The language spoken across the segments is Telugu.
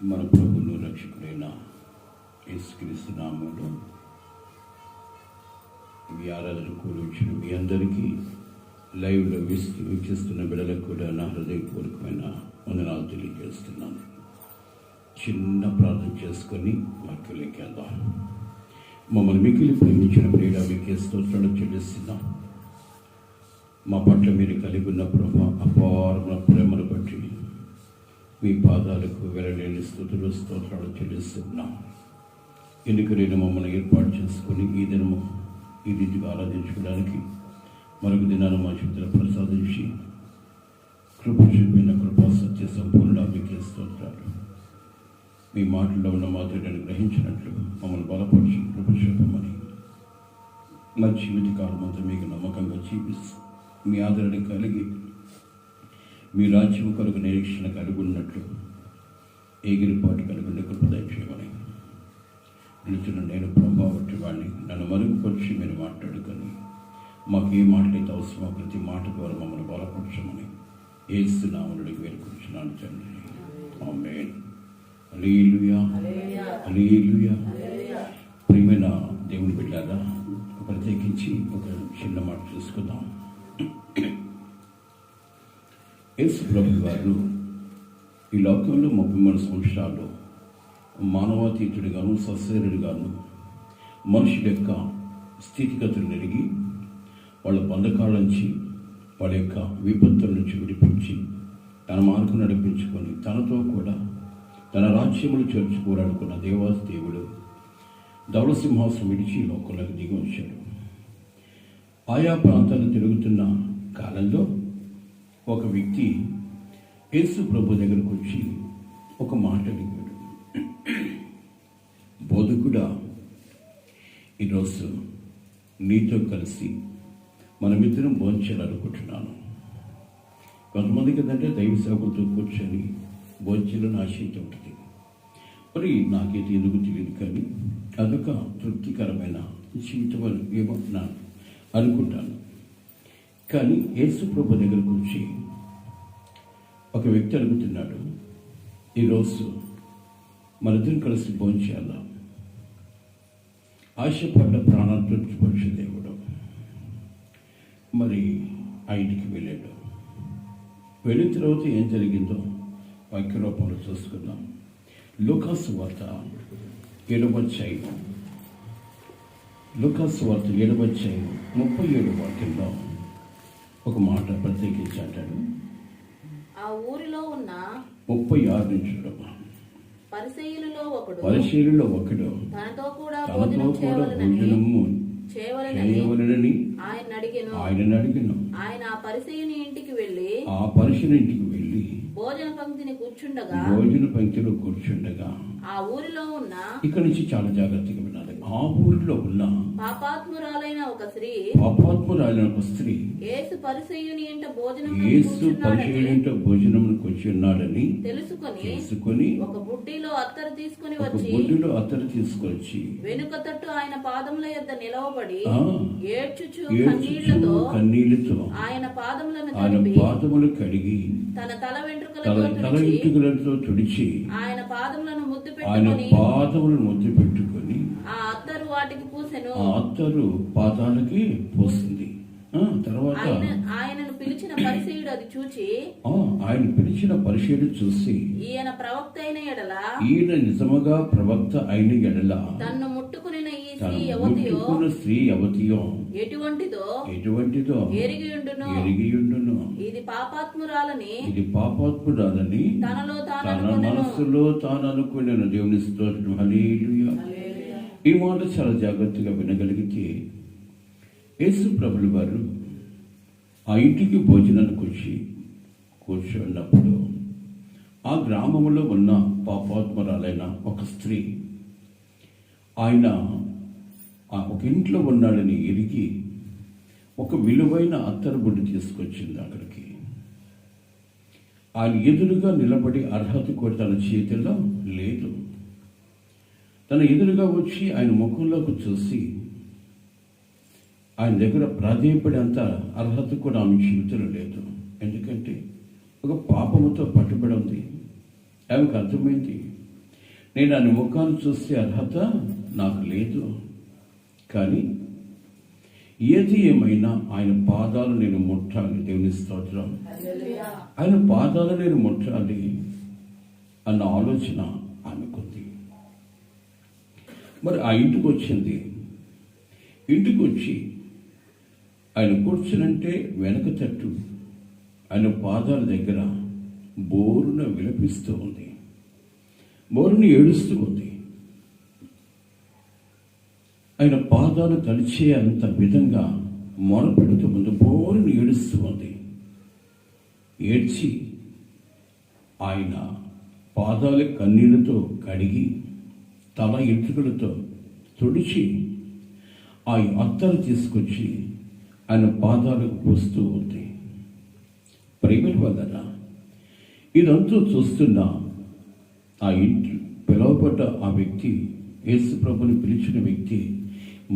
మన ప్రభువును రక్షకుడైన యేసుక్రీస్తు నామములో ఈ ఆరాధన కూర్చుని మీ అందరికీ లైవ్లో వీక్షిస్తున్న బిడ్డలకు కూడా నా హృదయపూర్వకమైన వందనాలు తెలియజేస్తున్నాను. చిన్న ప్రార్థన చేసుకొని వాక్యంలోకి వెళ్దాం. మమ్మల్ని మిగిలి ప్రేమించిన ప్రియుడ మీకే స్తోత్రాలు చెల్లిస్తున్నాం. మా పట్ల మీరు కలిగి ఉన్న ప్రభా అపారమైన ప్రేమను బట్టి మీ పాదాలకు వెలలేని స్తుతులు స్తోత్రాలు చెల్లిస్తున్నాం. ఎన్నికలైన మమ్మల్ని ఏర్పాటు చేసుకొని ఈ దినము ఈ రీతిగా ఆరాధించుకోవడానికి మరొక దినాన్ని మా జీవితంలో ప్రసాదించి కృప చూపిన కృపా సత్య సంపూర్ణ మీకే స్తోత్రాలు. మీ మాటల్లో ఉన్న మాదిరిని గ్రహించినట్లు మమ్మల్ని బలపరిచి కృప చూపమని మా జీవితకాలం అంతా మీకు నమ్మకంగా జీవిస్తూ మీ ఆదరణ కలిగి మీ రాజ్యం కొరకు నిరీక్షణ కలిగి ఉన్నట్లు ఏగిరిపాటు కలిగి ఉండే కృప దయచేయమని నిలుచున్న నేను ప్రభావట్టి వాడిని నన్ను మరుగుపరిచి మీరు మాట్లాడుకొని మాకు ఏ మాటలైతే అవసరమో ప్రతి మాట ద్వారా మమ్మల్ని బలపరచమని యేసునామములో వేడుకుంటున్నాను తండ్రి. ఆమేన్. హల్లెలూయా హల్లెలూయా. ప్రియమైన దేవుని బిడ్డలారా, ప్రత్యేకించి ఒక చిన్న మాట చూసుకుందాం. యేసు ప్రభువు వారు ఈ లోకంలో 33 సంవత్సరాలు మానవాతీతుడిగాను సశరీరుడిగాను మనుషుల యొక్క స్థితిగతులను ఎరిగి వాళ్ళ బంధకాల నుంచి వాళ్ళ యొక్క విపత్తుల నుంచి విడిపించి తన మార్గం నడిపించుకొని తనతో కూడా తన రాజ్యములు చేర్చుకోవాలనుకున్న దేవాది దేవుడు ధవళ సింహాసనం విడిచి లోకంలోకి దిగి వచ్చాడు. ఆయా ప్రాంతాలను తిరుగుతున్న కాలంలో ఒక వ్యక్తి యేసు ప్రభు దగ్గరకు వచ్చి ఒక మాట అడిగాడు. బోధకుడా, ఈరోజు నీతో కలిసి మనమిద్దరం భోంచేయాలనుకుంటున్నాను. కొంతమందికి ఏంటంటే దైవ సేవకులతో కూర్చొని భోంచేయాలని ఆశించి ఉంటుంది. మరి నాకైతే ఎందుకు తెలియదు, కానీ అదొక తృప్తికరమైన జీవితం అని ఏమో అనుకుంటాను. కానీ యేసు ప్రభు దగ్గరకు వచ్చి ఒక వ్యక్తి అడుగుతున్నాడు, ఈరోజు మనిద్దరం కలిసి భోంచేయాలా? ఆశపడ్డ ప్రాణాలు తృప్తిపరిచే దేవుడు. మరి ఆ ఇంటికి వెళ్ళాడు. వెళ్ళిన తర్వాత ఏం జరిగిందో వాక్య రూపంలో చూసుకుందాం. లూకాసు వార్త 7వ అధ్యాయం 37 వాక్యంలో ఒక మాట ప్రత్యేకించి అంటాడు. ఆ ఊరిలో ఉన్న 36 నుంచి పరిసయ్యులలో ఒకడు తనతో కూడా భోజనము చేయవలెనని ఆయన అడిగెను. ఆయన ఆ పరిసయ్యుని ఇంటికి వెళ్ళి భోజన పంక్తిలో కూర్చుండగా ఆ ఊరిలో ఉన్న, ఇక్కడ నుంచి చాలా జాగ్రత్తగా వినాలి, ఆ ఊరిలో ఉన్న పాపాత్మురాలైన ఒక స్త్రీ యేసు పరిసయ్యుని ఇంట భోజనమును కూర్చి ఉన్నాడని తెలుసుకొని ఒక బుడ్డిలో అత్తరు తీసుకొచ్చి వెనుక తట్టు ఆయన పాదముల యొద్ద నిలవబడి ఏడ్చుచు కన్నీళ్లతో ఆయన పాదములు కడిగి తన తల వెంట్రుకలతో తుడిచి ఆయన పాదములను ముద్దు పెట్టుకొని ఆ అత్తరు వాటికి పూసెను. ఆ అత్తరు పాదాలకి పోసింది. తర్వాత ఆయనను పిలిచిన పరిసయ్యుడు అది చూచి, ఈయన ప్రవక్త అయిన ఎడల, ఈయన నిజముగా ప్రవక్త అయిన ఎడల తన్ను ముట్టుకుని ఈ స్త్రీ ఎవతియో ఎటువంటిదో ఎరిగియుండును. ఇది పాపాత్మురాలని తన మనస్సులో తాను అనుకునేను. దేవుని స్తోత్రం. హల్లెలూయా. ఈ మాట చాలా జాగ్రత్తగా వినగలిగితే యేసు ప్రభువు వారు ఆ ఇంటికి భోజనానికి వచ్చి కూర్చున్నప్పుడు ఆ గ్రామంలో ఉన్న పాపాత్మరాలైన ఒక స్త్రీ ఆయన ఒక ఇంట్లో ఉన్నాడని ఎరిగి ఒక విలువైన అత్తరు బుడ్డి తీసుకొచ్చింది అక్కడికి. ఆయన ఎదురుగా నిలబడి అర్హత కూడా తన చేతిలో లేదు. తన ఎదురుగా వచ్చి ఆయన ముఖంలోకి చూసి ఆయన దగ్గర ప్రాధేయపడేంత అర్హత కూడా ఆమె జీవితంలో లేదు. ఎందుకంటే ఒక పాపముతో పట్టుబడి ఉంది. ఆమెకు అర్థమైంది నేను ఆయన ముఖాన్ని చూసే అర్హత నాకు లేదు. కానీ ఏది ఏమైనా ఆయన పాదాలు నేను ముట్టాలి. దేవుని స్తోత్రం. ఆయన పాదాలు నేను ముట్టాలి అన్న ఆలోచన ఆమెకుంది. మరి ఆ ఇంటికి వచ్చింది. ఇంటికి వచ్చి ఆయన కూర్చునంటే వెనక తట్టు ఆయన పాదాల దగ్గర బోరున విలపిస్తూ ఉంది, బోరుని ఏడుస్తూ ఉంది. ఆయన పాదాలు తడిచే అంత విధంగా మొరపెడుతూ ఉంది, బోరుని ఏడుస్తూ ఉంది. ఏడ్చి ఆయన పాదాల కన్నీళ్లతో కడిగి తల ఎంట్రుకలతో తుడిచి ఆ అత్తరు తీసుకొచ్చి ఆయన పాదాలకు పూస్తూ ఉంది. ప్రేమిల వల్ల ఇదంతా చూస్తున్న ఆ ఇంటి పిలువబడ్డ ఆ వ్యక్తి, యేసు ప్రభుని పిలిచిన వ్యక్తి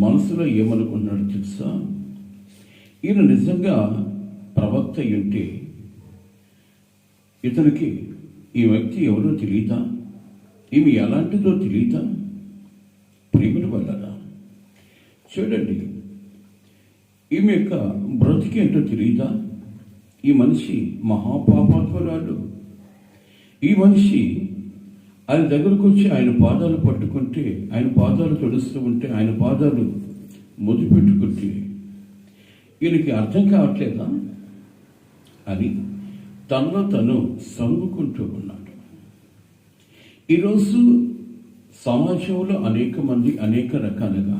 మనసులో ఏమనుకున్నాడు తెలుసా? ఈయన నిజంగా ప్రవక్త ఉంటే ఇతనికి ఈ వ్యక్తి ఎవరో తెలియదా, ఈమె ఎలాంటిదో తెలియదా? ప్రేమిల వల్ల చూడండి, ఈమె యొక్క బ్రతికేంటో తెలియదా? ఈ మనిషి మహాపాపాత్మురాలు. ఈ మనిషి ఆయన దగ్గరకు వచ్చి ఆయన పాదాలు పట్టుకుంటే, ఆయన పాదాలు తొడుస్తూ ఉంటే, ఆయన పాదాలు ముద్దు పెట్టుకుంటే ఈయనకి అర్థం కావట్లేదా అని తనలో తను సంగుకుంటూ ఉన్నాడు. ఈరోజు సమాజంలో అనేక మంది అనేక రకాలుగా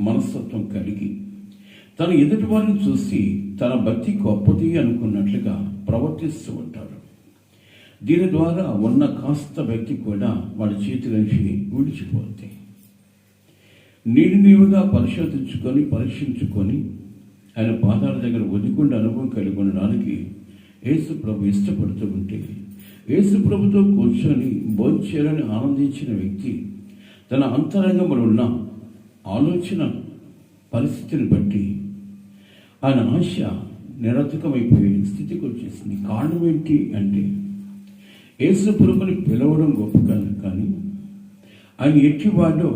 మనస్తత్వం కలిగి తన ఎదుటి వారిని చూసి తన భక్తి గొప్పది అనుకున్నట్లుగా ప్రవర్తిస్తూ ఉంటారు. దీని ద్వారా ఉన్న కాస్త వ్యక్తి కూడా వాళ్ళ చేతి నుంచి విడిచిపోతుంది. నీవుగా పరీక్షించుకొని ఆయన పాదాల దగ్గర ఒదికుండా అనుభవం కలిగి ఉండడానికి యేసు ప్రభు ఇష్టపడుతూ ఉంటే, యేసు ప్రభుతో కూర్చొని భోంచేయాలని ఆనందించిన వ్యక్తి తన అంతరంగంలో ఉన్న ఆలోచన పరిస్థితిని బట్టి ఆయన ఆశ నిరర్థకమైపోయే స్థితికి వచ్చేసింది. కారణం ఏంటి అంటే, యేసు ప్రభుని పిలవడం గొప్ప కాదు, కానీ ఆయన ఎట్టివాడో,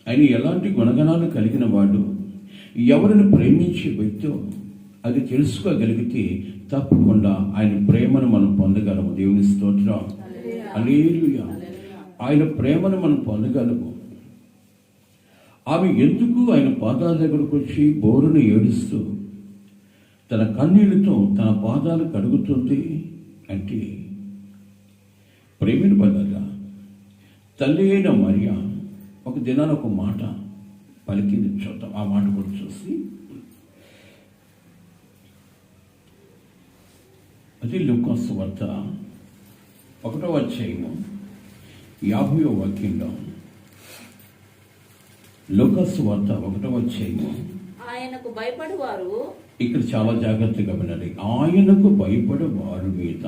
ఆయన ఎలాంటి గుణగణాలు కలిగిన వాడు, ఎవరిని ప్రేమించే వ్యక్తో అది తెలుసుకోగలిగితే తప్పకుండా ఆయన ప్రేమను మనం పొందగలము. దేవుని స్తోత్రం. హల్లెలూయా. ఆయన ప్రేమను మనం పొందగలము. ఆమె ఎందుకు ఆయన పాదాల దగ్గరకు వచ్చి బోరును ఏడుస్తూ తన కన్నీళ్లతో తన పాదాలు కడుగుతుంది అంటే, ప్రేమిని బదులుగా తల్లి అయిన మరియ ఒక దినాన ఒక మాట పలికింది. చూద్దాం ఆ మాట కూడా చూసి. అది లూకా సువార్త 1వ అధ్యాయము 50వ వాక్యంలో, లూకా సువార్త 1వ అధ్యాయము, ఆయనకు భయపడువారు, ఇక్కడ చాలా జాగ్రత్తగా వినాలి, ఆయనకు భయపడే వారి మీద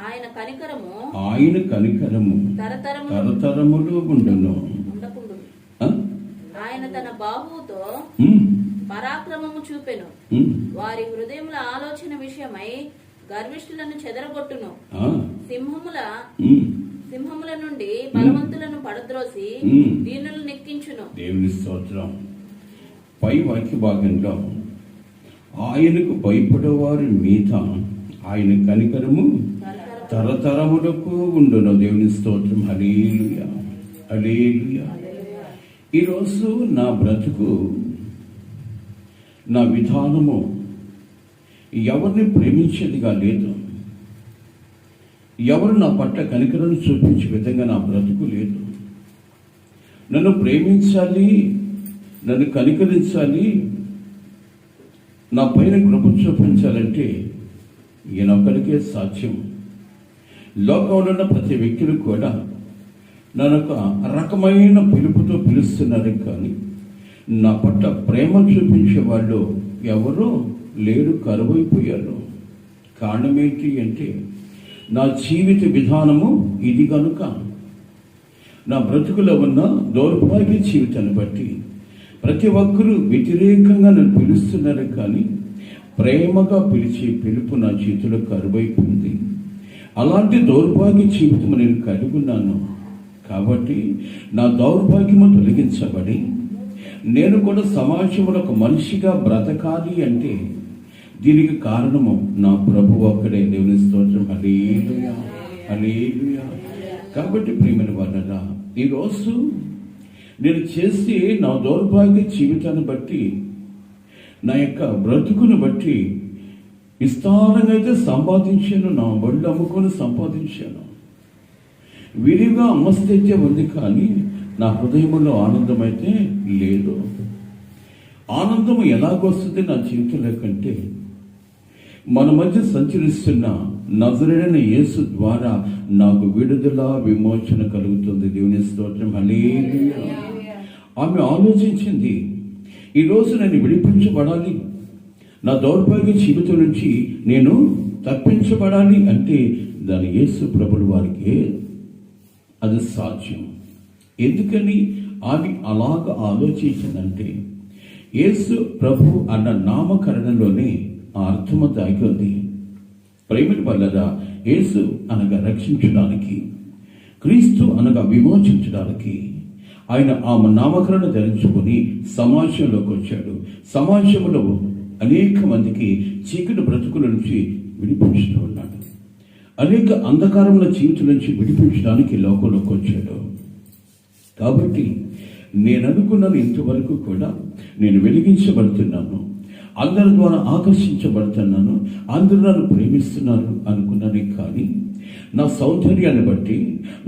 ఆయన కనికరము తరతరములు ఉండును. ఆయన తన బాహువుతో పరాక్రమము చూపెను, వారి హృదయముల ఆలోచన విషయమై గర్విష్ఠులను చెదరగొట్టును. సింహముల నుండి బలవంతులను పడద్రోసి దీనులను నెక్కించును. దేవుని స్తోత్రం. పై వాక్య భాగంలో ఆయనకు భయపడేవారి మీద ఆయన కనికరము తరతరములకు ఉండును. దేవుని స్తోత్రం. హల్లెలూయా, హల్లెలూయా. ఈరోజు నా బ్రతుకు, నా విధానము ఎవరిని ప్రేమించేదిగా లేదు. ఎవరు నా పట్ల కనికరను చూపించే విధంగా నా బ్రతుకు లేదు. నన్ను ప్రేమించాలి, నన్ను కనికరించాలి, నా పైన కృప చూపించాలంటే ఈయనొక్కడికే సాధ్యం. లోకంలో ఉన్న ప్రతి వ్యక్తులు కూడా నన్నొక రకమైన పిలుపుతో పిలుస్తున్నారు, కానీ నా పట్ల ప్రేమ చూపించే వాళ్ళు ఎవరూ లేరు, కరువైపోయారు. కారణం ఏంటి అంటే, నా జీవిత విధానము ఇది కనుక. నా బ్రతుకులో ఉన్న దౌర్భాగ్య జీవితాన్ని బట్టి ప్రతి ఒక్కరూ వ్యతిరేకంగా నన్ను పిలుస్తున్నారు, కానీ ప్రేమగా పిలిచే పిలుపు నా చేతిలో కరువైపోయింది. అలాంటి దౌర్భాగ్య జీవితం నేను కలిగి ఉన్నాను. కాబట్టి నా దౌర్భాగ్యము తొలగించబడి నేను కూడా సమాజంలో ఒక మనిషిగా బ్రతకాలి అంటే దీనికి కారణము నా ప్రభు ఒక్కడే. దేవుని స్తోత్రం. హల్లెలూయా, హల్లెలూయా. కాబట్టి ప్రియమైన వాళ్ళరా, ఈరోజు నేను చేసే నా దౌర్భాగ్య జీవితాన్ని బట్టి, నా యొక్క బ్రతుకును బట్టి విస్తారంగా అయితే సంపాదించాను, నా బళ్ళు అమ్ముకొని సంపాదించాను, విరిగా అమస్తైతే ఉంది, కానీ నా హృదయంలో ఆనందం అయితే లేదు. ఆనందం ఎలాగొస్తుంది నా జీవితంలో కంటే మన మధ్య సంచరిస్తున్న నజరేయుడైన యేసు ద్వారా నాకు విడుదల, విమోచన కలుగుతుంది. దేవుని స్తోత్రం. హల్లెలూయా. ఆమె ఆలోచించింది, ఈరోజు నేను విడిపించబడాలి, నా దౌర్భాగ్య జీవితం నుంచి నేను తప్పించబడాలి అంటే దాని యేసు ప్రభులు వారికి అది సాధ్యం. ఎందుకని ఆమె అలాగ ఆలోచించిందంటే యేసు ప్రభు అన్న నామకరణలోనే ఆ అర్థము దాగి ఉంది. ప్రేమిటి వల్లరా, యేసు అనగా రక్షించడానికి, క్రీస్తు అనగా విమోచించడానికి ఆయన ఆ నామకరణ ధరించుకొని సమాజంలోకి వచ్చాడు. సమాజంలో అనేక మందికి చీకటి బ్రతుకుల నుంచి విడిపించుతూ ఉన్నాడు. అనేక అంధకారముల జీవితం నుంచి విడిపించడానికి లోకంలోకి వచ్చాడు. కాబట్టి నేను అనుకున్నాను, ఇంతవరకు కూడా నేను వెలిగించబడుతున్నాను, అందరి ద్వారా ఆకర్షించబడుతున్నాను, అందరూ నన్ను ప్రేమిస్తున్నారు అనుకున్నాను. కానీ నా సౌందర్యాన్ని బట్టి,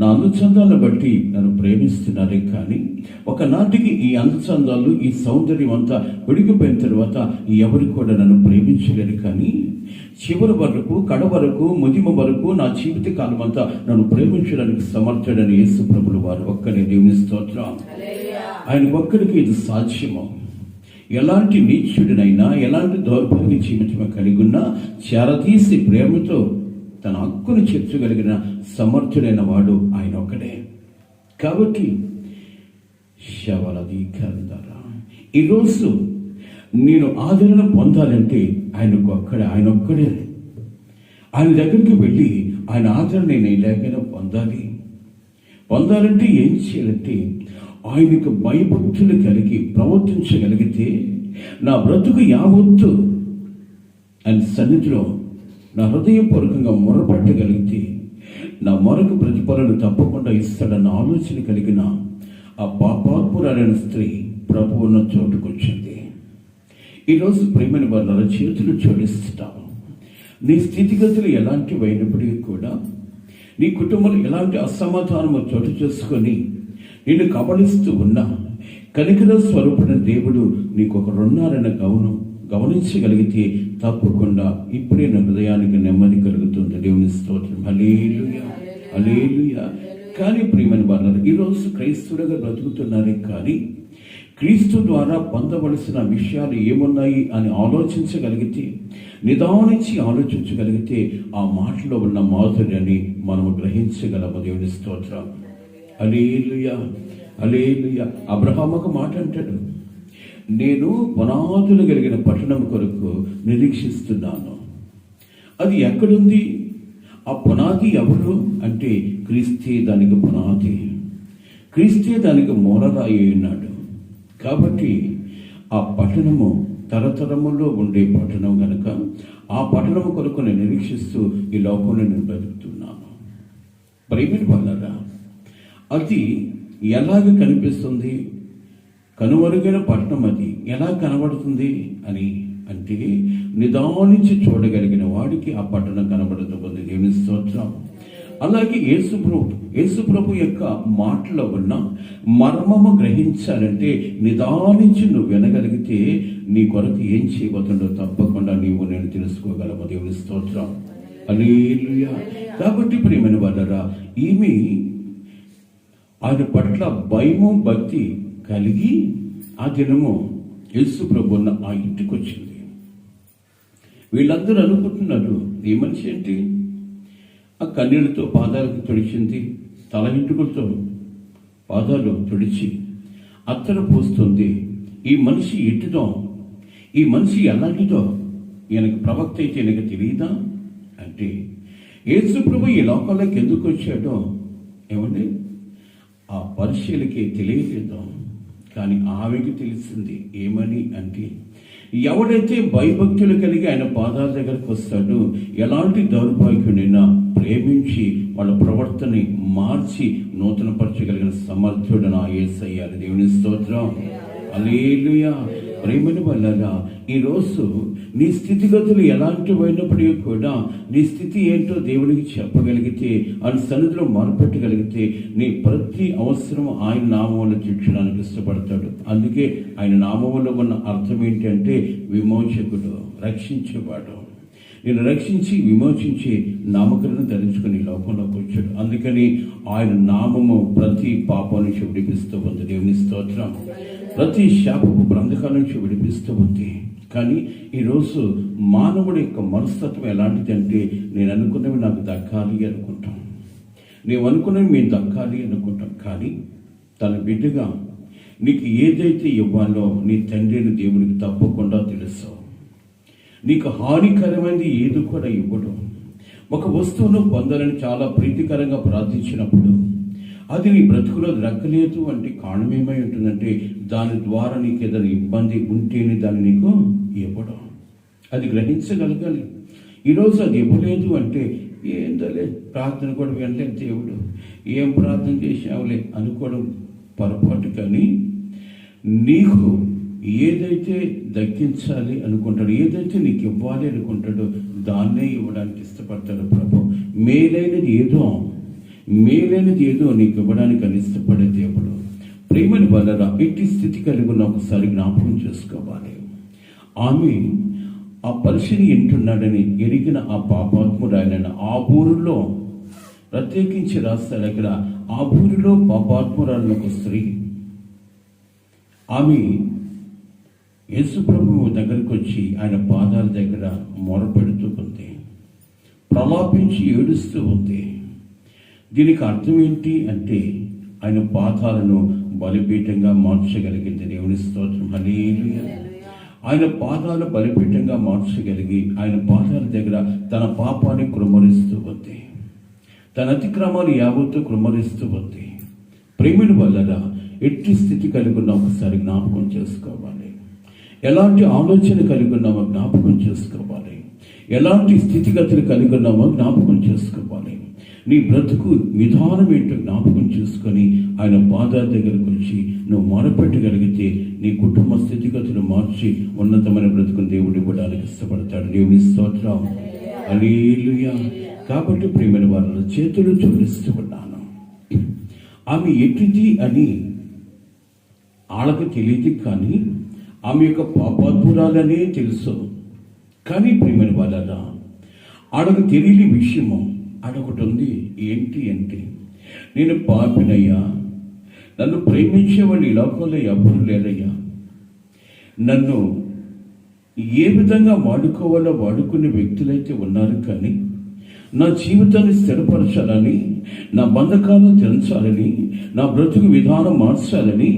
నా అందచందాలను బట్టి నన్ను ప్రేమిస్తున్నారే, కానీ ఒకనాటికి ఈ అందచందాలు, ఈ సౌందర్యం అంతా విడిగిపోయిన తర్వాత ఎవరు కూడా నన్ను ప్రేమించలేరు. కానీ చివరి వరకు, కడ వరకు, ముదిమ వరకు నా జీవిత కాలం అంతా నన్ను ప్రేమించడానికి సమర్థుడని యేసు ప్రభులు వారు ఒక్కడే. దేవుని స్తోత్రం. ఆయన ఒక్కడికి ఇది సాధ్యము. ఎలాంటి నీచుడినైనా, ఎలాంటి దౌర్భాగ్య జీవితం కలిగి ఉన్నా చేరతీసి ప్రేమతో తన హక్కును చేర్చగలిగిన సమర్థుడైన వాడు ఆయన ఒక్కడే. కాబట్టి ఈరోజు నేను ఆదరణ పొందాలంటే ఆయన ఒక్కడే. ఆయన దగ్గరికి వెళ్ళి ఆయన ఆదరణ నేను ఎలాగైనా పొందాలంటే ఏం చేయాలంటే ఆయనకు భయభక్తులు కలిగి ప్రవర్తించగలిగితే నా బ్రతుకు యావత్తు ఆయన సన్నిధిలో నా హృదయపూర్వకంగా మొరపెట్టగలిగితే నా మొరకు ప్రతిఫలను తప్పకుండా ఇస్తాడన్న ఆలోచన కలిగిన ఆ పాపాత్మురాలైన స్త్రీ ప్రభువున్న చోటుకొచ్చింది. ఈరోజు ప్రేమైన వాళ్ళ చేతులు జోడిస్తాము. నీ స్థితిగతులు ఎలాంటివైనప్పటికీ కూడా, నీ కుటుంబంలో ఎలాంటి అసమాధానము చోటు చేసుకొని నిన్ను కబళిస్తూ ఉన్నా కనికర స్వరూపుడైన దేవుడు నీకు ఒకరున్నారన్న గమనించగలిగితే తప్పకుండా ఇప్పుడే నా హృదయానికి నెమ్మది కలుగుతుంది. దేవుని స్తోత్రం. హల్లెలూయా, హల్లెలూయా. కానీ ప్రియమైన వారు, ఈరోజు క్రైస్తవులుగా బ్రతుకుతున్నారే, కానీ క్రీస్తు ద్వారా పొందవలసిన విషయాలు ఏమున్నాయి అని ఆలోచించగలిగితే, నిదానించి ఆలోచించగలిగితే ఆ మాటలో ఉన్న మాధుర్యాన్ని మనము గ్రహించగలము. దేవుని స్తోత్రం. హల్లెలూయా, హల్లెలూయా. అబ్రహాము ఒక మాట అంటాడు, నేను పునాదులు కలిగిన పట్టణం కొరకు నిరీక్షిస్తున్నాను. అది ఎక్కడుంది? ఆ పునాది ఎవరు అంటే క్రీస్తే దానికి పునాది, క్రీస్తే దానికి మూలరాయి ఉన్నాడు. కాబట్టి ఆ పట్టణము తరతరములో ఉండే పట్టణం కనుక ఆ పట్టణము కొరకు నేను నిరీక్షిస్తూ ఈ లోకంలో నేను బ్రతుకుతున్నాను. ప్రేమిటి వాళ్ళరా, అది ఎలాగ కనిపిస్తుంది? కనుమరుగైన పట్టణం అది ఎలా కనబడుతుంది అని అంటే, నిదానించి చూడగలిగిన వాడికి ఆ పట్టణం కనబడుతుంది. దేవుని స్తోత్రం. అలాగే యేసు ప్రభు యొక్క మాటలో ఉన్న మర్మము గ్రహించాలంటే నిదానించి నువ్వు వినగలిగితే నీ కొరకు ఏం చేయబోతుండో తప్పకుండా నేను తెలుసుకోగలము. దేవుని స్తోత్రం. హల్లెలూయా. కాబట్టి ప్రియమైన వాళ్ళరా, ఈమె ఆయన పట్ల భయము, భక్తి కలిగి ఆ దినము యేసు ప్రభు ఆ ఇంటికి వచ్చింది. వీళ్ళందరూ అనుకుంటున్నారు, ఈ మనిషి ఏంటి ఆ కన్నీళ్లతో పాదాలకు తుడిచింది, తల ఇంటుకలతో పాదాలు తుడిచి అత్తరు పోస్తుంది. ఈ మనిషి ఎటుదో, ఈ మనిషి ఎలాంటిదో, ఈయనకు ప్రవక్త అయితే ఈయనకు తెలియదా అంటే, యేసు ప్రభు ఈ లోకంలోకి ఎందుకు వచ్చాడో ఏమండి ఆ పరిశీలకి తెలియలేదు, కానీ ఆమెకి తెలిసింది. ఏమని అంటే, ఎవడైతే భయభక్తులు కలిగి ఆయన పాదాల దగ్గరకు వస్తాడో, ఎలాంటి దౌర్భాగ్యుడైనా ప్రేమించి వాళ్ళ ప్రవర్తనని మార్చి నూతనపరచగలిగిన సమర్థుడు నా యేసయ్య. దేవుని స్తోత్రం. హల్లెలూయా. ప్రేమని వల్ల ఈరోజు నీ స్థితిగతులు ఎలాంటివైనప్పటికీ కూడా నీ స్థితి ఏంటో దేవునికి చెప్పగలిగితే, ఆయన సన్నిధిలో మొరపెట్టగలిగితే, నీ ప్రతి అవసరం ఆయన నామంలో తీర్చడానికి ఇష్టపడతాడు. అందుకే ఆయన నామంలో ఉన్న అర్థం ఏంటంటే విమోచకుడు, రక్షించేవాడు. నేను రక్షించి విమోచించి నామకరణం ధరించుకుని లోకంలోకి వచ్చాడు. అందుకని ఆయన నామము ప్రతి పాపం నుంచి విడిపిస్తూ ఉంది. దేవుని స్తోత్రం. ప్రతి శాపపు బంధకాల నుంచి విడిపిస్తూ ఉంది. కానీ ఈరోజు మానవుడి యొక్క మనస్తత్వం ఎలాంటిది అంటే, నేను అనుకున్నవి నాకు దక్కాలి అనుకుంటాం, నేను అనుకున్నవి మేము దక్కాలి అనుకుంటాం. కానీ తన బిడ్డగా నీకు ఏదైతే ఇవ్వాలో నీ తండ్రిని దేవునికి తప్పకుండా తెలుసు. నీకు హానికరమైనది ఏది కూడా ఇవ్వడం. ఒక వస్తువును పొందాలని చాలా ప్రీతికరంగా ప్రార్థించినప్పుడు అది నీ బ్రతుకులో దక్కలేదు అంటే కారణం ఏమై ఉంటుందంటే, దాని ద్వారా నీకు ఏదైనా ఇబ్బంది ఉంటేనే దాన్ని నీకు ఇవ్వడం. అది గ్రహించగలగాలి. ఈరోజు అది ఇవ్వలేదు అంటే, ఏందలే ప్రార్థన కూడా వినలేదు దేవుడు, ఏం ప్రార్థన చేసావులే అనుకోవడం పొరపాటు. కానీ నీకు ఏదైతే దక్కించాలి అనుకుంటాడో, ఏదైతే నీకు ఇవ్వాలి అనుకుంటాడో దాన్నే ఇవ్వడానికి ఇష్టపడతాడు ప్రభు. మేలైనది ఏదో నీకు ఇవ్వడానికి అని ఇష్టపడే దేవుడు. ప్రేమని వలన ఎట్టి స్థితి కలిగి ఉన్న ఒకసారి జ్ఞాపకం చేసుకోవాలి. ఆమె ఆ పరిశీలి ఎంటున్నాడని ఎరిగిన ఆ పాపాత్మురాలైన ఆ ఊరిలో ప్రత్యేకించి రాస్తాడు. అక్కడ ఆ ఊరిలో పాపాత్మురాలను ఒక స్త్రీ, ఆమె యేసు ప్రభువు దగ్గరకు వచ్చి ఆయన పాదాల దగ్గర మొరపెడుతూ ఉంది, ప్రలాపించి ఏడుస్తూ ఉంది. దీనికి అర్థం ఏంటి అంటే, ఆయన పాదాలను బలిపీఠంగా మార్చగలిగింది. దేవుని స్తోత్రం. హల్లెలూయా. ఆయన పాదాలు బలిపీఠంగా మార్చగలిగి ఆయన పాదాల దగ్గర తన పాపాన్ని కృమ్మరిస్తూ ఉంది, తన అతిక్రమాలు యావత్తు కృమ్మరిస్తూ ఉంది. ప్రేమను వల్ల ఎట్టి స్థితి కలిగి ఉన్న ఒకసారి జ్ఞాపకం చేసుకోవాలి. ఎలాంటి ఆలోచన కలిగి ఉన్నామో జ్ఞాపకం చేసుకోవాలి. ఎలాంటి స్థితిగతులు కలిగి ఉన్నామో జ్ఞాపకం చేసుకోవాలి. నీ బ్రతుకు విధానం ఏంటో జ్ఞాపకం చేసుకొని ఆయన పాదాల దగ్గరకు వచ్చి నువ్వు మొరపెట్టగలిగితే నీ కుటుంబ స్థితిగతులు మార్చి ఉన్నతమైన బ్రతుకుని దేవుడు ఇవ్వడానికి ఇష్టపడతాడు. దేవుని స్తోత్రం. హల్లెలూయా. కాబట్టి ప్రియమైన వాళ్ళ చేతులు జోడిస్తూ ఉన్నాను. ఆమె ఎట్టిది అని ఆళ్ళకు తెలియదు, కానీ ఆమె యొక్క పాపాత్మురాలనే తెలుసు. కానీ ప్రియమైన వాళ్ళ ఆడకు తెలియని విషయము ఆడొకటి ఉంది. ఏంటి అంటే, నేను పాపినయ్యా, నన్ను ప్రేమించేవాళ్ళు ఈ లోకంలో ఎవరు లేరయ్యా, నన్ను ఏ విధంగా వాడుకోవాలో వాడుకునే వ్యక్తులైతే ఉన్నారు. కానీ నా జీవితాన్ని స్థిరపరచాలని, నా బంధకాలను తెంచాలని, నా బ్రతుకు విధానం మార్చాలని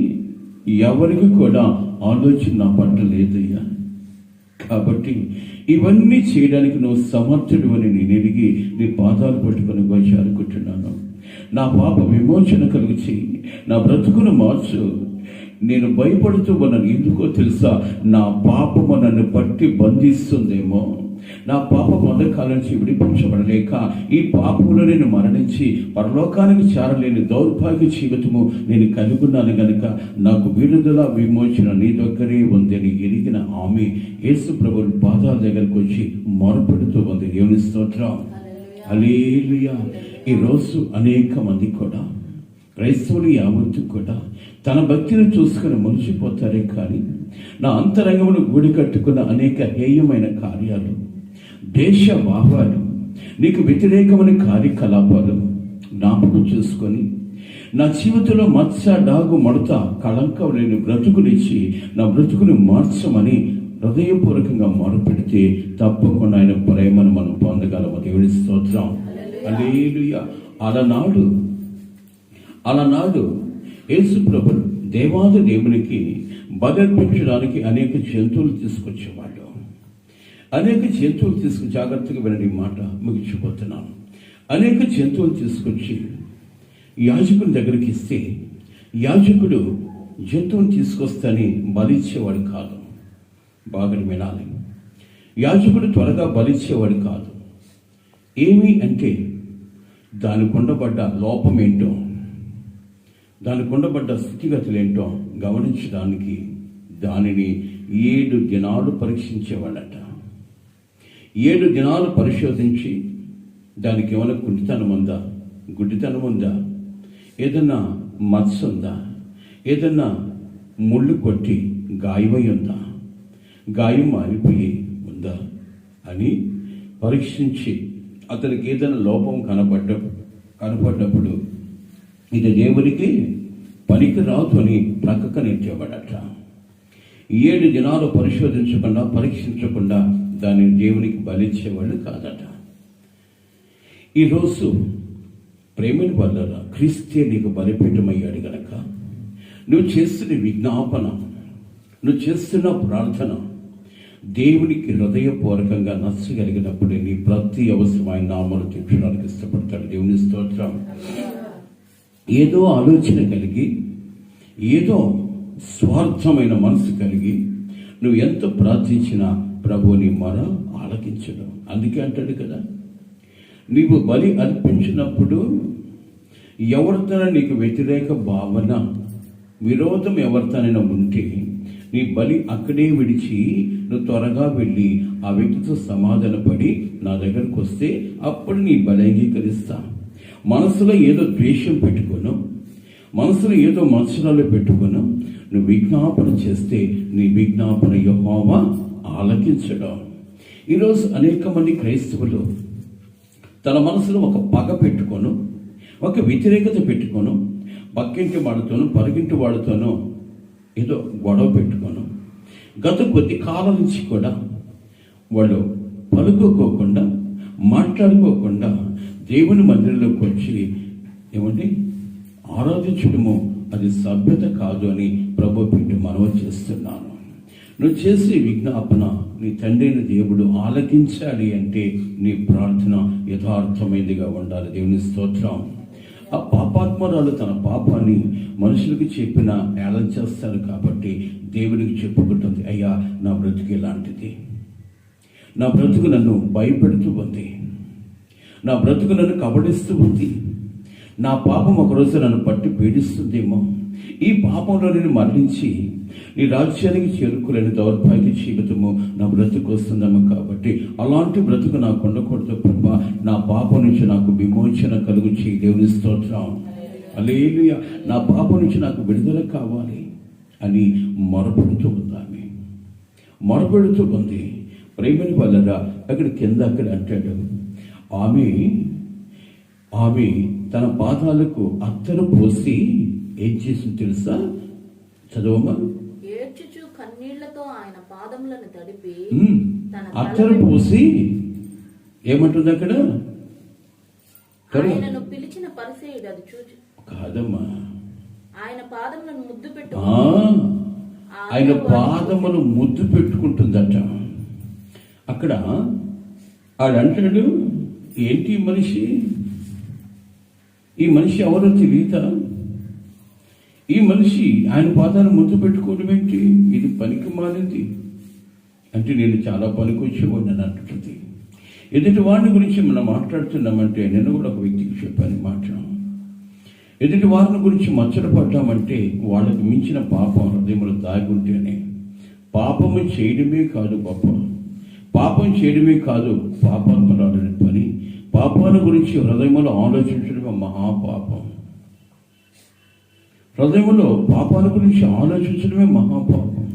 ఎవరికి కూడా ఆలోచన నా పట్ల లేదయ్యా. కాబట్టి ఇవన్నీ చేయడానికి నువ్వు సమర్థుడు అని నేను ఎరిగి నీ పాదాలు పట్టుకొని వచ్చి అనుకుంటున్నాను. నా పాప విమోచన కలుగు చేయి, నా బ్రతుకును మార్చు. నేను భయపడుతూ ఉన్నాను. ఎందుకో తెలుసా? నా పాపము నన్ను పట్టి బంధిస్తుందేమో. నా పాప బంధకాల నుంచి విడిపించబడలేక ఈ పాపంలో నేను మరణించి పరలోకానికి చేరలేని దౌర్భాగ్య జీవితము నేను కలుగున్నాను గనుక నాకు విడుదల విమోచన నీ దగ్గరే ఉందని ఎరిగిన ఆమె యేసు ప్రభువు పాదాల దగ్గరకు వచ్చి మొరపెడుతూ ఉంది. దేవుని స్తోత్రం. హల్లెలూయా. ఈరోజు అనేక మంది కూడా, క్రైస్తవులు యావత్తు కూడా తన భక్తిని చూసుకుని మురిసిపోతారే, కానీ నా అంతరంగమును గూడి కట్టుకున్న అనేక హేయమైన కార్యాలు, దేశ భావాలు, నీకు వ్యతిరేకమైన కార్యకలాపాలు జ్ఞాపకం చేసుకొని నా జీవితంలో మత్స డాగు మడత కళంకం లేని బ్రతుకునిచ్చి నా బ్రతుకుని మార్చమని హృదయపూర్వకంగా మొరపెడితే తప్పకుండా ఆయన ప్రేమను మనం పొందగలము. దేవుని స్తోత్రం. హల్లెలూయా. అలనాడు యేసు ప్రభువు దేవాది దేవునికి బలర్పించడానికి అనేక జంతువులు తీసుకొచ్చేవాడు. అనేక జంతువులు తీసుకుని, జాగ్రత్తగా వినండి మాట ముగించిపోతున్నాను. అనేక జంతువులు తీసుకొచ్చి యాజకుని దగ్గరికి ఇస్తే యాజకుడు జంతువుని తీసుకొస్తని బలిచ్చేవాడు కాదు. బాగా వినాలి, యాజకుడు త్వరగా బలిచ్చేవాడు కాదు. ఏమి అంటే దానికి ఉండబడ్డ లోపం ఏంటో, దానికి ఉండబడ్డ స్థితిగతులేంటో గమనించడానికి దానిని 7 దినాలు పరీక్షించేవాడట. 7 దినాలు పరిశోధించి దానికి ఏమైనా కుంటితనం ఉందా, గుడ్డితనం ఉందా, ఏదన్నా మచ్చ ఉందా, ఏదన్నా ముళ్ళు కొట్టి గాయమై ఉందా, గాయం మారిపోయి ఉందా అని పరీక్షించి అతనికి ఏదైనా లోపం కనపడ్డప్పుడు ఇది దేవునికి పనికి రాదు అని ప్రక్కన నెట్టేవాడట. 7 దినాలు పరిశోధించకుండా పరీక్షించకుండా దాన్ని దేవునికి బలిచ్చేవాడు కాదట. ఈరోజు ప్రేమని వల్ల క్రీస్తే నీకు బలిపీఠమయ్యాడు గనక నువ్వు చేస్తున్న విజ్ఞాపన, నువ్వు చేస్తున్న ప్రార్థన దేవునికి హృదయపూర్వకంగా నచ్చగలిగినప్పుడే నీ ప్రతి అవసరమైన నామాలు తీర్చడానికి ఇష్టపడతాడు. దేవుని స్తోత్రం. ఏదో ఆలోచన కలిగి, ఏదో స్వార్థమైన మనసు కలిగి నువ్వు ఎంత ప్రార్థించినా ప్రభువుని మొర ఆలకించడం. అందుకే అంటాడు కదా, నీవు బలి అర్పించినప్పుడు ఎవరితోనైనా నీకు వ్యతిరేక భావన, విరోధం ఎవరితోనైనా ఉంటే నీ బలి అక్కడే విడిచి నువ్వు త్వరగా వెళ్ళి ఆ వ్యక్తితో సమాధానపడి నా దగ్గరకు వస్తే అప్పుడు నీ బలి అంగీకరిస్తా. మనసులో ఏదో ద్వేషం పెట్టుకోను, మనసులో ఏదో మత్సరాలు పెట్టుకోను, నువ్వు విజ్ఞాపన చేస్తే నీ విజ్ఞాపన యెహోవా ఆలకించడం. ఈరోజు అనేక మంది క్రైస్తవులు తన మనసులో ఒక పగ పెట్టుకోను, ఒక వ్యతిరేకత పెట్టుకోను, పక్కింటి వాడుతోనూ పరుగింటి వాడుతోనూ ఏదో గొడవ పెట్టుకోను. గత కొద్ది కాలం నుంచి కూడా వాళ్ళు పలుకోకుండా, మాట్లాడుకోకుండా దేవుని మందిరంలోకి వచ్చి ఏమండి ఆరాధించడము అది సభ్యత కాదు అని ప్రభు పెట్టి మనవి చేస్తున్నాను. నువ్వు చేసే విజ్ఞాపన నీ తండ్రిని దేవుడు ఆలకించాలి అంటే నీ ప్రార్థన యథార్థమైనదిగా ఉండాలి. దేవుని స్తోత్రం. ఆ పాపాత్మరాలు తన పాపాన్ని మనుషులకు చెప్పిన ఏళన చేస్తారు కాబట్టి దేవునికి చెప్పుకుంటుంది, అయ్యా నా బ్రతుకు ఇలాంటిది, నా బ్రతుకు నన్ను భయపెడుతూ ఉంది, నా బ్రతుకు నన్ను కబడిస్తూ ఉంది, నా పాపం ఒకరోజు నన్ను పట్టి పీడిస్తుందేమో, ఈ పాపంలో నేను మరణించి నీ రాజ్యానికి చేరుకోలేని దౌర్భాగ్య జీవితము నా బ్రతుకు వస్తుందేమో. కాబట్టి అలాంటి బ్రతుకు నాకు ఉండకూడదు ప్రభా, నా పాపం నుంచి నాకు విమోచన కలుగు చేయి. దేవుని స్తోత్రం. హల్లెలూయా. నా పాపం నుంచి నాకు విడుదల కావాలి అని మొరపెడుతూ ఉందామె, మొరపెడుతూ ఉంది. ప్రేమని వల్ల అక్కడ కింద అక్కడ అంటాడు, ఆమె తన పాదాలకు అత్తరు పోసి ఏం చేసింది తెలుసా? చదవమా. ఏడ్చుచు కన్నీళ్లతో ఆయన పాదములను తడిపి అత్తరు పోసి ఏమంటుంది అక్కడ? ఆయనను పిలిచిన పరిసయ్యుడు అది చూచి కాదమ్మా, ఆయన పాదములను ముద్దు పెట్టు, ఆయన పాదములు ముద్దు పెట్టుకుంటుందట. అక్కడ ఆడంటాడు, ఏంటి మనిషి, ఈ మనిషి ఎవరో తెలియదా? ఈ మనిషి ఆయన పాదాలు ముద్దు పెట్టుకోవడం ఏంటి? ఇది పనికి మారింది అంటే నేను చాలా పనికి వచ్చేవాడిని అని అంటుంది. ఎదుటి వారిని గురించి మనం మాట్లాడుతున్నామంటే, నేను కూడా ఒక వ్యక్తికి చెప్పాను మాట, ఎదుటి వారిని గురించి మచ్చటపడ్డామంటే వాళ్ళకి మించిన పాపం హృదయంలో దాగుంటేనే. పాపము చేయడమే కాదు గొప్ప, పాపం చేయడమే కాదు పాపాత్మరాలని పని, పాపాల గురించి హృదయంలో ఆలోచించడమే మహాపాపం. హృదయంలో పాపాల గురించి ఆలోచించడమే మహాపాపం.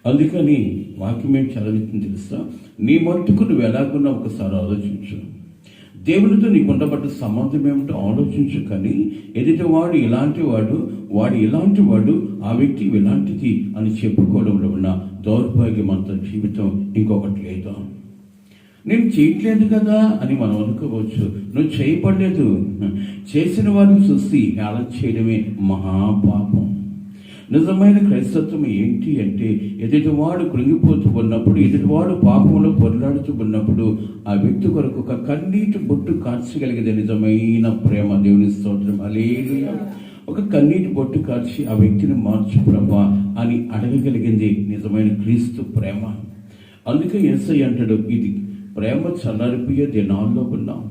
అందుకని వాక్యం ఏం చదివింది తెలుసా? నీ మట్టుకు నువ్వు ఎలాగున్నా ఒకసారి ఆలోచించు. దేవునితో నీకు ఉండబడ్డ సంబంధం ఏమిటో ఆలోచించు. కానీ ఎదుటివాడు ఇలాంటి వాడు, వాడు ఇలాంటి వాడు, ఆ వ్యక్తి ఇలాంటిది అని చెప్పుకోవడంలో ఉన్న దౌర్భాగ్యమంత జీవితం ఇంకొకటి లేదు. నేను చేయట్లేదు కదా అని మనం అనుకోవచ్చు. నువ్వు చేయబడలేదు, చేసిన వారిని చూసి హేళన చేయడమే మహాపాపం. నిజమైన క్రైస్తత్వం ఏంటి అంటే, ఎదుటివాడు కృంగిపోతూ ఉన్నప్పుడు, ఎదుటివాడు పాపంలో పొరలాడుతూ ఉన్నప్పుడు ఆ వ్యక్తి కొరకు ఒక కన్నీటి బొట్టు కార్చగలిగేది నిజమైన ప్రేమ. దేవుని స్తోత్రం, హల్లెలూయా. ఒక కన్నీటి బొట్టు కార్చి ఆ వ్యక్తిని మార్చు ప్రభా అని అడగగలిగింది నిజమైన క్రీస్తు ప్రేమ. అందుకే యేసయ్య అంటాడు, ఇది ప్రేమ చల్లారిపోయే దినాల్లో ఉన్నాం.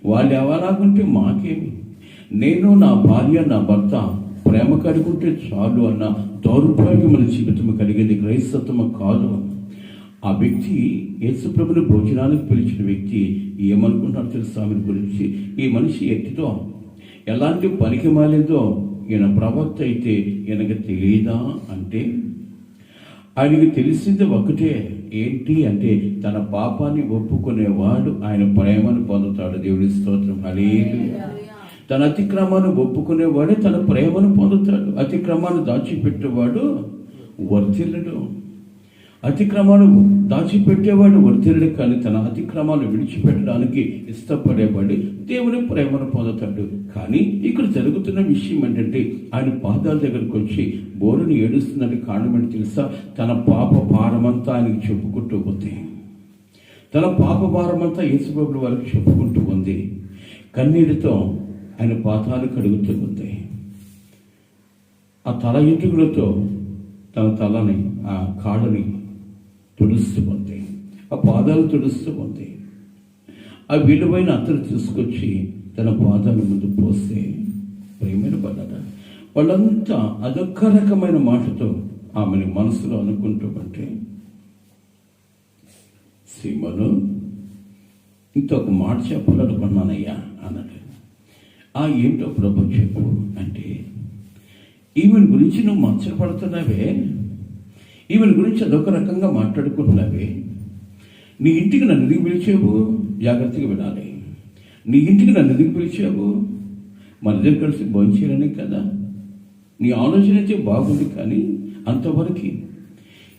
వాళ్ళు ఎవరాగుంటే మాకేమి, నేను నా భార్య నా భర్త ప్రేమ కలుగుంటే చాలు అన్న దౌర్భాగ్యమైన జీవితం కలిగింది, క్రైస్తత్వం కాదు. ఆ వ్యక్తి యేసుప్రభుని భోజనానికి పిలిచిన వ్యక్తి ఏమనుకుంటున్నారు తెలుసా ఆమె గురించి? ఈ మనిషి ఎట్టితో ఎలాంటి పనికి మాలేదో, ఈయన ప్రవక్త అయితే ఈయనకి తెలియదా అంటే, ఆయనకి తెలిసింది ఒకటే, ఏంటి అంటే తన పాపాన్ని ఒప్పుకునేవాడు ఆయన ప్రేమను పొందుతాడు. దేవుడి స్తోత్రం, హల్లెలూయా. తన అతిక్రమాన్ని ఒప్పుకునేవాడే తన ప్రేమను పొందుతాడు. అతిక్రమాన్ని దాచిపెట్టేవాడు వర్ధిల్లడు. అతిక్రమాన్ని దాచిపెట్టేవాడు వర్ధిల్లడు, కానీ తన అతిక్రమాన్ని విడిచిపెట్టడానికి ఇష్టపడేవాడు దేవుని ప్రేమను పొందుతాడు. కానీ ఇక్కడ జరుగుతున్న విషయం ఏంటంటే, ఆయన పాదాల దగ్గరకు వచ్చి బోరుని ఏడుస్తున్నది కారణం ఏంటి తెలుసా? తన పాప భారమంతా ఆయనకి చెప్పుకుంటూ ఉంది. తన పాప భారమంతా యేసుప్రభుల వారికి చెప్పుకుంటూ ఉంది. కన్నీటితో ఆయన పాదాలు కడుగుతూ ఉంది. ఆ తల ఎంట్రుకలతో తన తలని, ఆ కాళ్ళని తుడుస్తూ ఉంది, ఆ పాదాలు తుడుస్తూ ఉంది. ఆ విలువైన అత్తరు తీసుకొచ్చి తన పాదాల ముందు పోస్తే, ప్రేమైన పడ్డారు వాళ్ళంతా అదొక్క రకమైన మాటతో ఆమెను మనసులో అనుకుంటూ ఉంటే, సీమను ఇంకొక మాట చెప్పాలనుకున్నానయ్యా అన్నాడు. ఏంటో ప్రభు చెప్పు అంటే, ఈమెను గురించి నువ్వు మచ్చపడుతున్నావే, ఈమెను గురించి అదొక రకంగా మాట్లాడుకుంటున్నావే, నీ ఇంటికి నన్ను ఎందుకు పిలిచావు? జాగ్రత్తగా వినాలి. నీ ఇంటికి నన్ను ఎందుకు పిలిచావు? మన దగ్గర కలిసి భోంచేయాలని కదా. నీ ఆలోచన అయితే బాగుంది, కానీ అంతవరకు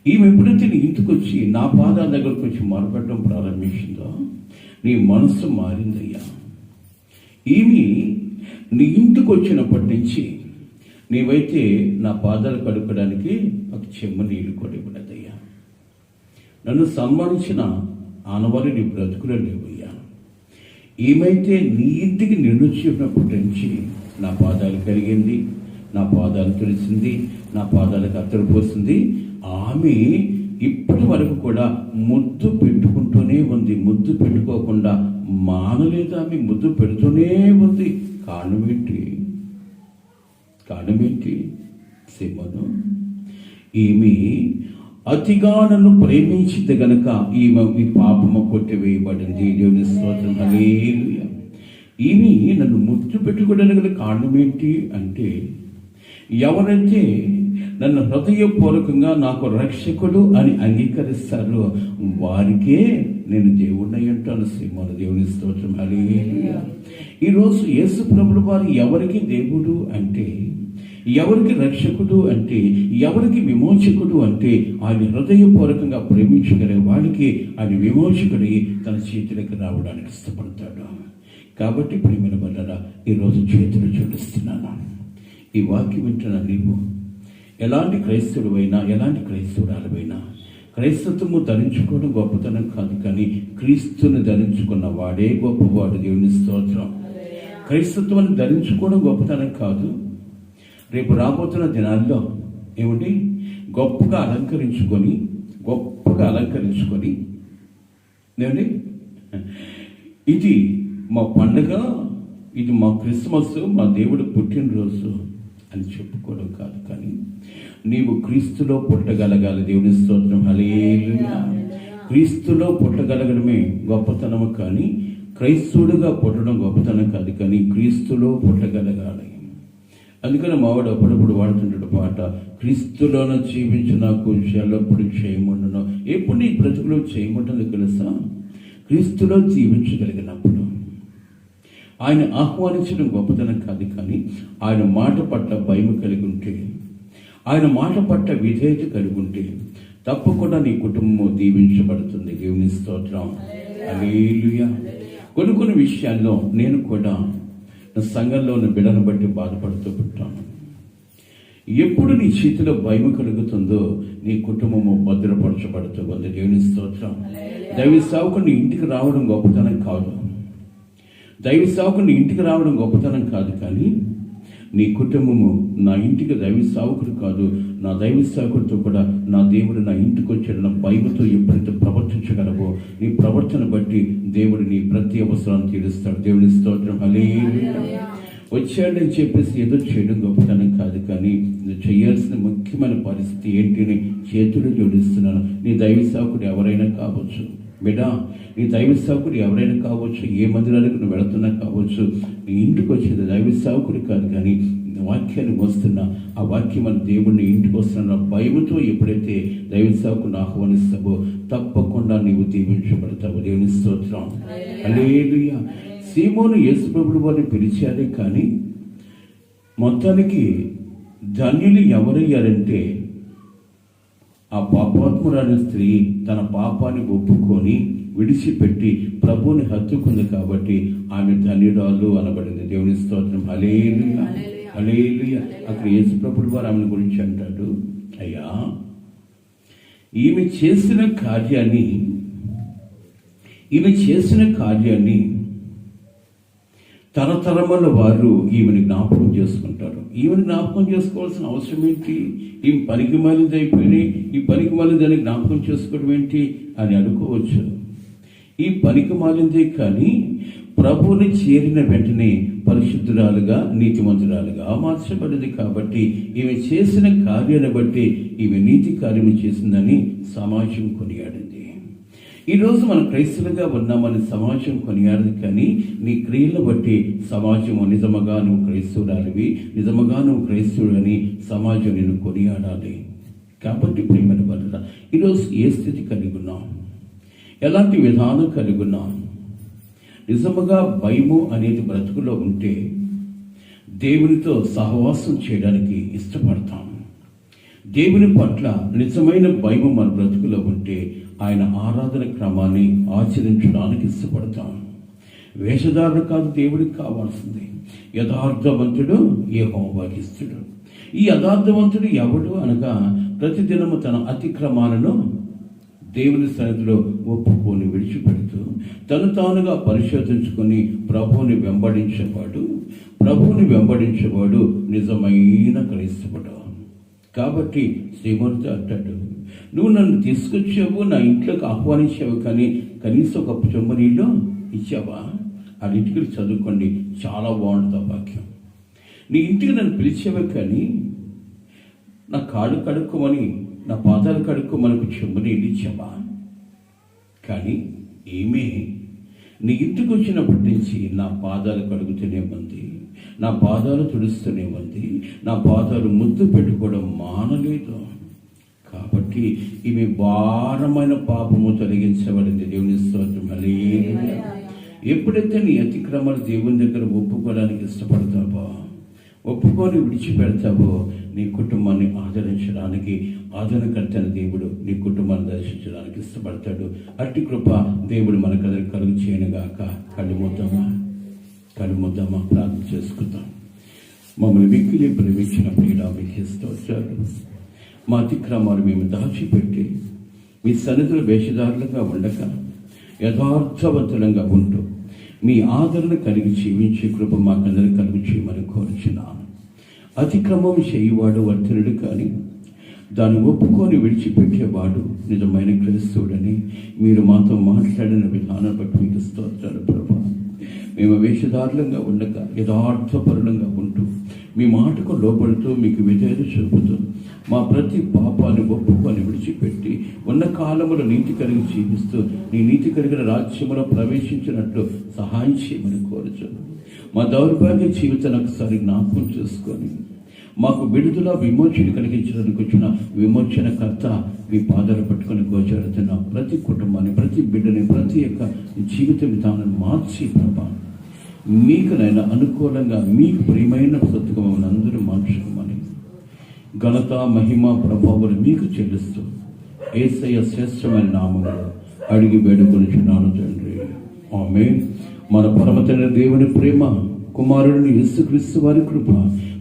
ఈమె ఎప్పుడైతే నీ ఇంటికి వచ్చి నా పాదాల దగ్గరకు వచ్చి మొరపెట్టడం ప్రారంభించిందో, నీ మనస్సు మారిందయ్యా. ఈమె నీ ఇంటికి వచ్చినప్పటి నుంచి నీవైతే నా పాదాలు కడుక్కోవడానికి ఒక చెమ్మ నీళ్లు కూడా ఇవ్వలేదయ్యా. నన్ను సన్మానించిన ఆనవాళ్ళు నీ బ్రతుకులో లేవయ్యా. ఏమైతే నీ ఇంటికి నిన్నొచ్చినప్పటి నుంచి నా పాదాలు కరిగింది, నా పాదాలు తుడిసింది, నా పాదాలకు అత్తరు పోసింది. ఆమె ఇప్పటి వరకు కూడా ముద్దు పెట్టుకుంటూనే ఉంది. ముద్దు పెట్టుకోకుండా మానలేదు. ఆమె ముద్దు పెడుతూనే ఉంది. కారణమేంటి? సీమను, ఈమె అతిగా నన్ను ప్రేమించింది గనక ఈమె ఈ పాపము కొట్టివేయబడింది. దేవుని స్తోత్రం, హల్లెలూయా. ఈమె నన్ను ముద్దు పెట్టుకోవడానికి కారణం ఏంటి అంటే, ఎవరైతే నన్ను హృదయపూర్వకంగా నాకు రక్షకుడు అని అంగీకరిస్తారో వారికే నేను దేవుణ్ణి అంటాను. సీమను, దేవుని స్తోత్రం, హల్లెలూయా. ఈరోజు యేసు ప్రభుల వారు ఎవరికి దేవుడు అంటే, ఎవరికి రక్షకుడు అంటే, ఎవరికి విమోచకుడు అంటే, ఆయన హృదయపూర్వకంగా ప్రేమించగలిగే వాడికి ఆయన విమోచకుడి తన చేతులకు రావడానికి ఇష్టపడతాడు. కాబట్టి ప్రేమైన వల్ల ఈరోజు చేతులు చూపిస్తున్నాను. ఈ వాక్యం వింటున్న నీవు ఎలాంటి క్రైస్తవుడైనా, ఎలాంటి క్రైస్తవురాలైనా, క్రైస్తత్వము ధరించుకోవడం గొప్పతనం కాదు, కానీ క్రీస్తుని ధరించుకున్న వాడే గొప్పవాడు. దేవుని స్తోత్రం. క్రైస్తత్వాన్ని ధరించుకోవడం గొప్పతనం కాదు. రేపు రాబోతున్న దినాల్లో ఏమిటి, గొప్పగా అలంకరించుకొని ఏమండి, ఇది మా పండుగ, ఇది మా క్రిస్మస్, మా దేవుడు పుట్టినరోజు అని చెప్పుకోవడం కాదు, కానీ నీవు క్రీస్తులో పుట్టగలగాలి. దేవుని స్తోత్రం, హల్లెలూయా. క్రీస్తులో పుట్టగలగడమే గొప్పతనము, కానీ క్రైస్తవుడుగా పుట్టడం గొప్పతనం కాదు, కానీ క్రీస్తులో పుట్టగలగాలి. అందుకని మావాడు అప్పుడప్పుడు వాడుతుంటాడు పాట, క్రీస్తులోన జీవించి నాకు ఎల్లప్పుడు చేయమంటును. ఎప్పుడు నీ బ్రతుకులో చేయమంటుంది తెలుసా? క్రీస్తులో జీవించగలిగినప్పుడు. ఆయన ఆహ్వానించడం గొప్పతనం కాదు, కానీ ఆయన మాట పట్ల భయం కలిగి ఉంటే, ఆయన మాట పట్ల విధేయత కలిగి ఉంటే తప్పకుండా నీ కుటుంబం దీవించబడుతుంది. దేవుని స్తోత్రం, హల్లెలూయా. కొన్ని విషయాల్లో నేను కూడా నా సంఘంలో ఉన్న బిడ్డను బట్టి బాధపడుతూ పుట్టాను. ఎప్పుడు నీ చేతిలో భయం కలుగుతుందో నీ కుటుంబము భద్రపరచబడుతుంది. దేవుని స్తోత్రం. దైవ సేవకుడు నీ ఇంటికి రావడం గొప్పతనం కాదు. దైవ సేవకుడు నీ ఇంటికి రావడం గొప్పతనం కాదు, కానీ నీ కుటుంబము నా ఇంటికి దైవ సేవకుడు కాదు, నా దైవ సేవకుడితో కూడా నా దేవుడు నా ఇంటికి వచ్చాడు నా భయముతో ఎప్పుడైతే ప్రవర్తించగలవో నీ ప్రవర్తన బట్టి దేవుడు నీ ప్రతి అవసరాన్ని తీరుస్తాడు. దేవుని స్తోత్రం. హల్లెలూయా. వచ్చాడని చెప్పేసి ఏదో చేయడం గొప్పతనం కాదు, కానీ నువ్వు చేయాల్సిన ముఖ్యమైన పరిస్థితి ఏంటి అని చేతులు జోడిస్తున్నాను. నీ దైవ సేవకుడు ఎవరైనా కావచ్చు బిడ్డా, నీ దైవ సేవకుడు ఎవరైనా కావచ్చు, ఏ మందిరానికి నువ్వు వెళుతున్నా కావచ్చు, నీ ఇంటికి వచ్చేది దైవ సేవకుడు కాదు, కానీ వాక్యాన్ని వస్తున్నా ఆ వాక్యం మన దేవుడిని ఇంటికి వస్తున్న భయముతో ఎప్పుడైతే దైవ సేవకుని ఆహ్వానిస్తావో తప్పకుండా నీవు దీవించబడతావు. దేవుని స్తోత్రం. హల్లెలూయా. సీమోను యేసు ప్రభువు వారిని పిలిచారే, కానీ మొత్తానికి ధన్యులు ఎవరయ్యారంటే ఆ పాపాత్మురాలి స్త్రీ తన పాపాన్ని ఒప్పుకొని విడిచిపెట్టి ప్రభువుని హత్తుకుంది కాబట్టి ఆమె ధన్యురాలు అనబడింది. దేవుని స్తోత్రం. హల్లెలూయా. హల్లెలూయా. అక్కడ యేసు ప్రభువు వారు ఆమె గురించి అంటాడు, అయ్యా ఈమె చేసిన కార్యాన్ని తరతరముల వారు ఈమెను జ్ఞాపకం చేసుకుంటారు. ఈమెను జ్ఞాపకం చేసుకోవాల్సిన అవసరం ఏంటి? ఈమె పనికి మాలింది అయిపోయినాయి, ఈ పనికి మాలిందని జ్ఞాపకం చేసుకోవడం ఏంటి అని అనుకోవచ్చు. ఈ పనికి మాలిందే, కానీ ప్రభువుని చేరిన వెంటనే పరిశుద్ధురాలుగా నీతిమంతురాలుగా మార్చబడింది. కాబట్టి ఈమె చేసిన కార్యాన్ని బట్టి ఈమె నీతి కార్యము చేసిందని సమాజం కొనియాడింది. ఈరోజు మనం క్రైస్తవులుగా ఉన్నామని సమాజం కొనియాడదు, కానీ నీ క్రియలను బట్టి సమాజము నిజముగా నువ్వు క్రైస్తవురాలివి, నిజముగా నువ్వు క్రైస్తవుడు అని సమాజం నిన్ను కొనియాడాలి. కాబట్టి ప్రియమైన వల్ల ఈరోజు ఏ స్థితి కలిగి ఉన్నాం, ఎలాంటి విధానం కలిగి ఉన్నాం? నిజముగా భయము అనేది బ్రతుకులో ఉంటే దేవునితో సహవాసం చేయడానికి ఇష్టపడతాం. దేవుని పట్ల నిజమైన భయము మన బ్రతుకులో ఉంటే ఆయన ఆరాధన క్రమాన్ని ఆచరించడానికి ఇష్టపడతాం. వేషధారణ కాదు దేవుడికి కావాల్సింది. యథార్థవంతుడు యెహోవాకి ఇష్టడు. ఈ యథార్థవంతుడు ఎవడు అనగా ప్రతిదినము తన అతిక్రమాలను దేవుని సన్నిధిలో ఒప్పుకొని విడిచిపెడుతూ తను తానుగా పరిశోధించుకొని ప్రభువుని వెంబడించేవాడు నిజమైన క్రైస్తవుడు. కాబట్టి శ్రీమూర్తి అంటాడు, నువ్వు నన్ను తీసుకొచ్చావు, నా ఇంట్లోకి ఆహ్వానించావు, కానీ కనీసం ఒక చెంబు నీళ్ళు ఇచ్చావా? ఆ ఇంటికి చదువుకోండి, చాలా బాగుంటుంది ఆ వాక్యం. నీ ఇంటికి నన్ను పిలిచావే, కానీ నా కాళ్ళు కడుక్కోమని, నా పాదాలు కడుక్కోమని ఒక చెంబు నీళ్ళు ఇచ్చావా? కానీ ఏమే నీ ఇంటికి వచ్చినప్పటి నుంచి నా పాదాలు కడుగుతూనే ఉంది, నా పాదాలు తుడుస్తూనే ఉంది, నా పాదాలు ముద్దు పెట్టుకోవడం మానలేదు. కాబట్టి ఈమె భారమైన పాపము తొలగించబడింది. దేవుని స్తోత్రం. హల్లెలూయా. ఎప్పుడైతే నీ అతిక్రమాలు దేవుని దగ్గర ఒప్పుకోవడానికి ఇష్టపడతావో, ఒప్పుకొని విడిచిపెడతావో, నీ కుటుంబాన్ని ఆదరించడానికి ఆదరణకర్త దేవుడు నీ కుటుంబాన్ని దర్శించడానికి ఇష్టపడతాడు. అట్టి కృప దేవుడు మనకందరికి కలుగు చేయనుగాక. కళ్ళు ముద్దామా ప్రార్థన చేసుకుందాం. మమ్మల్ని మిక్కిలి ప్రేమించిన ప్రియుడా మీకు స్తోత్రాలు. మా అతిక్రమాలు మేము దాచిపెట్టి మీ సన్నిధిలో వేషధారులుగా ఉండక యథార్థవంతులంగా ఉంటూ మీ ఆదరణ కలిగి జీవించే కృప మాకందరికి కలుగు చేయమని కోరుచున్నాను. అతిక్రమం చేయువాడు వర్తనుడు, కానీ దాన్ని ఒప్పుకొని విడిచిపెట్టేవాడు నిజమైన క్రైస్తవుడని మీరు మాతో మాట్లాడిన విధానం బట్టి మీకు స్తోత్రాలు ప్రభా. మేము వేషధారులంగా ఉండక యథార్థపరులంగా ఉంటూ మీ మాటకు లోపడుతూ మీకు విధేయత చూపుతూ మా ప్రతి పాపాన్ని ఒప్పుకొని విడిచిపెట్టి ఉన్న కాలములో నీతి కలిగి జీవిస్తూ నీ నీతి కలిగిన రాజ్యములో ప్రవేశించినట్లు సహాయం చేయమని కోరుచు. మా దౌర్భాగ్య జీవితాన్ని ఒకసారి జ్ఞాపకం చేసుకొని మాకు విడుదల విమోచన కలిగించడానికి వచ్చిన విమోచనకర్త మీ పాదాలు పట్టుకొని గోచరుతున్న ప్రతి కుటుంబాన్ని, ప్రతి బిడ్డని, ప్రతి యొక్క జీవిత విధానాన్ని మార్చి ప్రభా మీకునైనా అనుకూలంగా మీకు ప్రియమైన సొత్తుగా మమ్మల్ని అందరూ మార్చుకోమని ఘనత మహిమ ప్రభావాలు మీకు చెల్లిస్తూ యేసయ్య శ్రేష్టమైన నామములో అడిగి వేడుకొనుచున్నాను తండ్రి. ఆమేన్. మన పరమ తండ్రి దేవుని ప్రేమ, కుమారుడిని యేసుక్రీస్తు వారి కృప,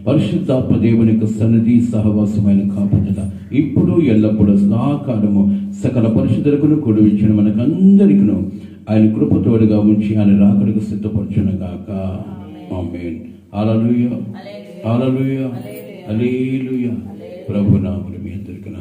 పరిశుద్ధాత్మ దేవుని యొక్క సన్నిధి, సహవాసమైన కాపుదల ఇప్పుడు ఎల్లప్పుడూ సదాకాలము సకల పరిశుద్ధులకు కూడివించిన మనకందరికీ ఆయన కృప తోడుగా ఉంచి ఆయన రాకడకు సిద్ధపరచునగాక. ఆమేన్. హల్లెలూయా, హల్లెలూయా, హల్లెలూయా. ప్రభునామమున మీ అందరికీ